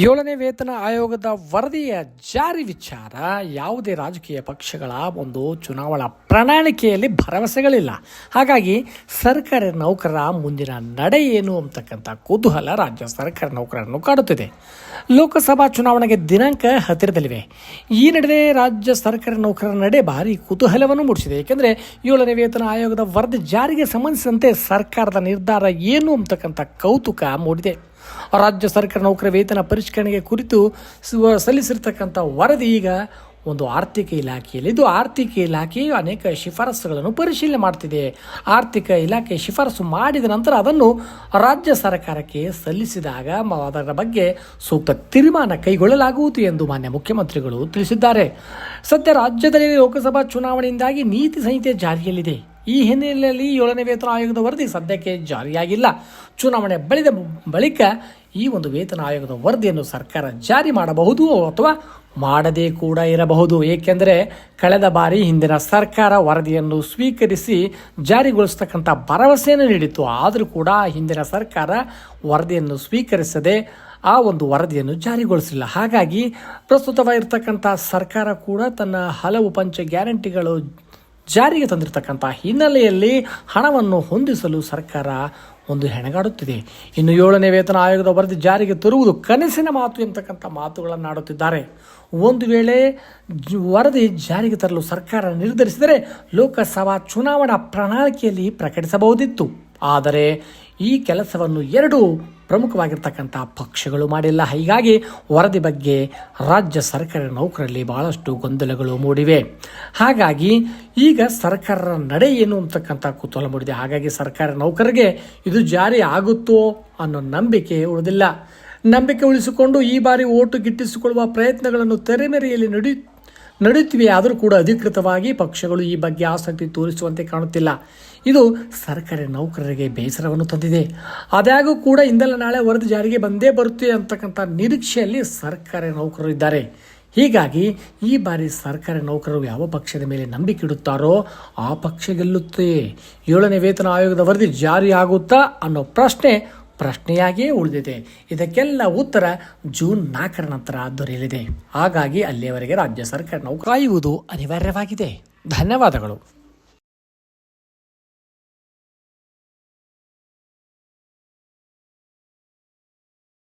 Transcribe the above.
ಏಳನೇ ವೇತನ ಆಯೋಗದ ವರದಿಯ ಜಾರಿ ವಿಚಾರ ಯಾವುದೇ ರಾಜಕೀಯ ಪಕ್ಷಗಳ ಒಂದು ಚುನಾವಣಾ ಪ್ರಣಾಳಿಕೆಯಲ್ಲಿ ಭರವಸೆಗಳಿಲ್ಲ. ಹಾಗಾಗಿ ಸರ್ಕಾರಿ ನೌಕರರ ಮುಂದಿನ ನಡೆ ಏನು ಅಂತಕ್ಕಂಥ ಕುತೂಹಲ ರಾಜ್ಯ ಸರ್ಕಾರಿ ನೌಕರರನ್ನು ಕಾಡುತ್ತಿದೆ. ಲೋಕಸಭಾ ಚುನಾವಣೆಗೆ ದಿನಾಂಕ ಹತ್ತಿರದಲ್ಲಿವೆ. ಈ ನಡುವೆ ರಾಜ್ಯ ಸರ್ಕಾರಿ ನೌಕರರ ನಡೆ ಭಾರಿ ಕುತೂಹಲವನ್ನು ಮೂಡಿಸಿದೆ. ಏಕೆಂದರೆ ಏಳನೇ ವೇತನ ಆಯೋಗದ ವರದಿ ಜಾರಿಗೆ ಸಂಬಂಧಿಸಿದಂತೆ ಸರ್ಕಾರದ ನಿರ್ಧಾರ ಏನು ಅಂತಕ್ಕಂಥ ಕೌತುಕ ಮೂಡಿದೆ. ರಾಜ್ಯ ಸರ್ಕಾರ ನೌಕರ ವೇತನ ಪರಿಷ್ಕರಣೆಗೆ ಕುರಿತು ಸಲ್ಲಿಸಿರ್ತಕ್ಕಂಥ ವರದಿ ಈಗ ಒಂದು ಆರ್ಥಿಕ ಇಲಾಖೆಯಲ್ಲಿದ್ದು, ಆರ್ಥಿಕ ಇಲಾಖೆಯು ಅನೇಕ ಶಿಫಾರಸುಗಳನ್ನು ಪರಿಶೀಲನೆ ಮಾಡ್ತಿದೆ. ಆರ್ಥಿಕ ಇಲಾಖೆ ಶಿಫಾರಸು ಮಾಡಿದ ನಂತರ ಅದನ್ನು ರಾಜ್ಯ ಸರ್ಕಾರಕ್ಕೆ ಸಲ್ಲಿಸಿದಾಗ ಅದರ ಬಗ್ಗೆ ಸೂಕ್ತ ತೀರ್ಮಾನ ಕೈಗೊಳ್ಳಲಾಗುವುದು ಎಂದು ಮಾನ್ಯ ಮುಖ್ಯಮಂತ್ರಿಗಳು ತಿಳಿಸಿದ್ದಾರೆ. ಸದ್ಯ ರಾಜ್ಯದಲ್ಲಿ ಲೋಕಸಭಾ ಚುನಾವಣೆಯಿಂದಾಗಿ ನೀತಿ ಸಂಹಿತೆ ಜಾರಿಯಲ್ಲಿದೆ. ಈ ಹಿನ್ನೆಲೆಯಲ್ಲಿ ಏಳನೇ ವೇತನ ಆಯೋಗದ ವರದಿ ಸದ್ಯಕ್ಕೆ ಜಾರಿಯಾಗಿಲ್ಲ. ಚುನಾವಣೆ ಬಳಿಕ ಈ ಒಂದು ವೇತನ ಆಯೋಗದ ವರದಿಯನ್ನು ಸರ್ಕಾರ ಜಾರಿ ಮಾಡಬಹುದು ಅಥವಾ ಮಾಡದೇ ಕೂಡ ಇರಬಹುದು. ಏಕೆಂದರೆ ಕಳೆದ ಬಾರಿ ಹಿಂದಿನ ಸರ್ಕಾರ ವರದಿಯನ್ನು ಸ್ವೀಕರಿಸಿ ಜಾರಿಗೊಳಿಸ್ತಕ್ಕಂಥ ಭರವಸೆಯನ್ನು ನೀಡಿತ್ತು. ಆದರೂ ಕೂಡ ಹಿಂದಿನ ಸರ್ಕಾರ ವರದಿಯನ್ನು ಸ್ವೀಕರಿಸದೆ ಆ ಒಂದು ವರದಿಯನ್ನು ಜಾರಿಗೊಳಿಸಿಲ್ಲ. ಹಾಗಾಗಿ ಪ್ರಸ್ತುತವಾಗಿರ್ತಕ್ಕಂಥ ಸರ್ಕಾರ ಕೂಡ ತನ್ನ ಹಲವು ಪಂಚ ಗ್ಯಾರಂಟಿಗಳು ಜಾರಿಗೆ ತಂದಿರತಕ್ಕಂಥ ಹಿನ್ನೆಲೆಯಲ್ಲಿ ಹಣವನ್ನು ಹೊಂದಿಸಲು ಸರ್ಕಾರ ಒಂದು ಹೆಣಗಾಡುತ್ತಿದೆ. ಇನ್ನು ಏಳನೇ ವೇತನ ಆಯೋಗದ ವರದಿ ಜಾರಿಗೆ ತರುವುದು ಕನಸಿನ ಮಾತು ಎಂಬತಕ್ಕಂಥ ಮಾತುಗಳನ್ನು ಆಡುತ್ತಿದ್ದಾರೆ. ಒಂದು ವೇಳೆ ವರದಿ ಜಾರಿಗೆ ತರಲು ಸರ್ಕಾರ ನಿರ್ಧರಿಸಿದರೆ ಲೋಕಸಭಾ ಚುನಾವಣಾ ಪ್ರಣಾಳಿಕೆಯಲ್ಲಿ ಪ್ರಕಟಿಸಬಹುದಿತ್ತು. ಆದರೆ ಈ ಕೆಲಸವನ್ನು ಎರಡು ಪ್ರಮುಖವಾಗಿರ್ತಕ್ಕಂಥ ಪಕ್ಷಗಳು ಮಾಡಿಲ್ಲ. ಹೀಗಾಗಿ ವರದಿ ಬಗ್ಗೆ ರಾಜ್ಯ ಸರ್ಕಾರಿ ನೌಕರರಲ್ಲಿ ಬಹಳಷ್ಟು ಗೊಂದಲಗಳು ಮೂಡಿವೆ. ಹಾಗಾಗಿ ಈಗ ಸರ್ಕಾರದ ನಡೆ ಏನು ಅಂತಕ್ಕಂಥ ಕುತೂಹಲ ಮೂಡಿದೆ. ಹಾಗಾಗಿ ಸರ್ಕಾರಿ ನೌಕರರಿಗೆ ಇದು ಜಾರಿ ಆಗುತ್ತೋ ಅನ್ನೋ ನಂಬಿಕೆ ಉಳಿದಿಲ್ಲ. ನಂಬಿಕೆ ಉಳಿಸಿಕೊಂಡು ಈ ಬಾರಿ ಓಟು ಗಿಟ್ಟಿಸಿಕೊಳ್ಳುವ ಪ್ರಯತ್ನಗಳನ್ನು ತೆರೆಮೆರೆಯಲ್ಲಿ ನಡೆಯುತ್ತಿವೆ. ಆದರೂ ಕೂಡ ಅಧಿಕೃತವಾಗಿ ಪಕ್ಷಗಳು ಈ ಬಗ್ಗೆ ಆಸಕ್ತಿ ತೋರಿಸುವಂತೆ ಕಾಣುತ್ತಿಲ್ಲ. ಇದು ಸರ್ಕಾರಿ ನೌಕರರಿಗೆ ಬೇಸರವನ್ನು ತಂದಿದೆ. ಆದಾಗ್ಯೂ ಕೂಡ ಇಂದಲ್ಲ ನಾಳೆ ವರದಿ ಜಾರಿಗೆ ಬಂದೇ ಬರುತ್ತೆ ಅಂತಕ್ಕಂಥ ನಿರೀಕ್ಷೆಯಲ್ಲಿ ಸರ್ಕಾರಿ ನೌಕರರು ಇದ್ದಾರೆ. ಹೀಗಾಗಿ ಈ ಬಾರಿ ಸರ್ಕಾರಿ ನೌಕರರು ಯಾವ ಪಕ್ಷದ ಮೇಲೆ ನಂಬಿಕೆ ಇಡುತ್ತಾರೋ ಆ ಪಕ್ಷ ಗೆಲ್ಲುತ್ತೆ. ಏಳನೇ ವೇತನ ಆಯೋಗದ ವರದಿ ಜಾರಿ ಆಗುತ್ತಾ ಅನ್ನೋ ಪ್ರಶ್ನೆಯಾಗಿಯೇ ಉಳಿದಿದೆ. ಇದಕ್ಕೆಲ್ಲ ಉತ್ತರ ಜೂನ್ 4 ನಂತರ ದೊರೆಯಲಿದೆ. ಹಾಗಾಗಿ ಅಲ್ಲಿಯವರೆಗೆ ರಾಜ್ಯ ಸರ್ಕಾರ ನೌಕರ ಕಾಯುವುದು ಅನಿವಾರ್ಯವಾಗಿದೆ. ಧನ್ಯವಾದಗಳು.